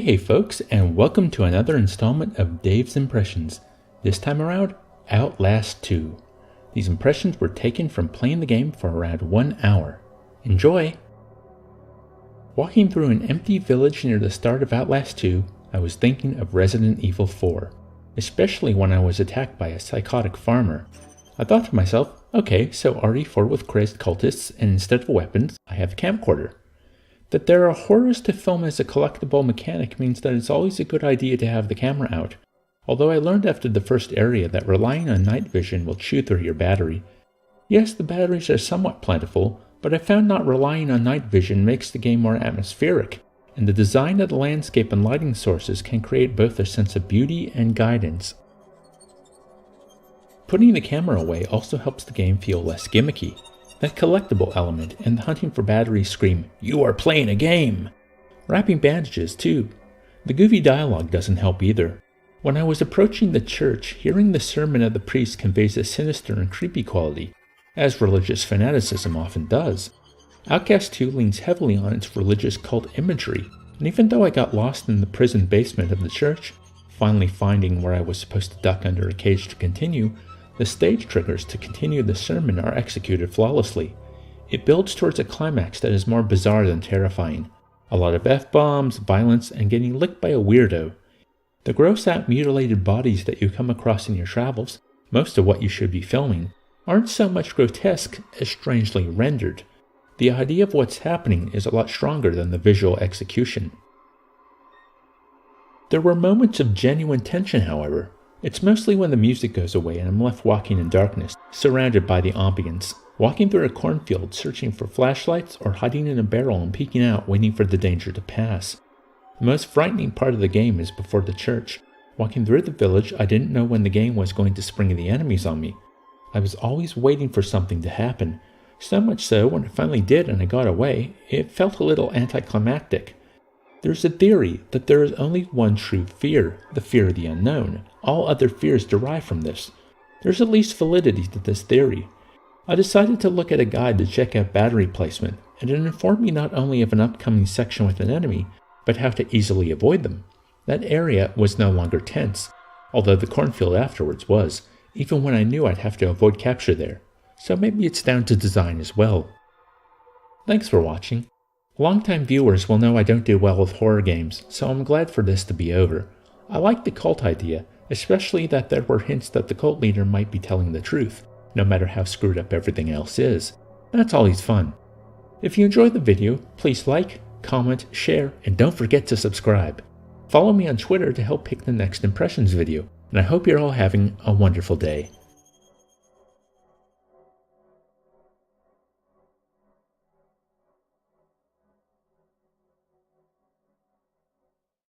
Hey folks, and welcome to another installment of Dave's Impressions. This time around, Outlast 2. These impressions were taken from playing the game for around 1 hour. Enjoy! Walking through an empty village near the start of Outlast 2, I was thinking of Resident Evil 4, especially when I was attacked by a psychotic farmer. I thought to myself, okay, so RE4 with crazed cultists, and instead of weapons, I have a camcorder. That there are horrors to film as a collectible mechanic means that it's always a good idea to have the camera out, although I learned after the first area that relying on night vision will chew through your battery. Yes, the batteries are somewhat plentiful, but I found not relying on night vision makes the game more atmospheric, and the design of the landscape and lighting sources can create both a sense of beauty and guidance. Putting the camera away also helps the game feel less gimmicky. That collectible element and the hunting for batteries scream, "You are playing a game!" Wrapping bandages too. The goofy dialogue doesn't help either. When I was approaching the church, hearing the sermon of the priest conveys a sinister and creepy quality, as religious fanaticism often does. Outlast 2 leans heavily on its religious cult imagery, and even though I got lost in the prison basement of the church, finally finding where I was supposed to duck under a cage to continue, the stage triggers to continue the sermon are executed flawlessly. It builds towards a climax that is more bizarre than terrifying. A lot of F-bombs, violence, and getting licked by a weirdo. The gross-out mutilated bodies that you come across in your travels, most of what you should be filming, aren't so much grotesque as strangely rendered. The idea of what's happening is a lot stronger than the visual execution. There were moments of genuine tension, however. It's mostly when the music goes away and I'm left walking in darkness, surrounded by the ambience, walking through a cornfield searching for flashlights or hiding in a barrel and peeking out waiting for the danger to pass. The most frightening part of the game is before the church. Walking through the village, I didn't know when the game was going to spring the enemies on me. I was always waiting for something to happen, so much so when it finally did and I got away, it felt a little anticlimactic. There's a theory that there is only one true fear, the fear of the unknown. All other fears derive from this. There's at least validity to this theory. I decided to look at a guide to check out battery placement, and it informed me not only of an upcoming section with an enemy, but how to easily avoid them. That area was no longer tense, although the cornfield afterwards was, even when I knew I'd have to avoid capture there. So maybe it's down to design as well. Thanks for watching. Longtime viewers will know I don't do well with horror games, so I'm glad for this to be over. I like the cult idea, especially that there were hints that the cult leader might be telling the truth, no matter how screwed up everything else is. That's always fun. If you enjoyed the video, please like, comment, share, and don't forget to subscribe. Follow me on Twitter to help pick the next impressions video, and I hope you're all having a wonderful day.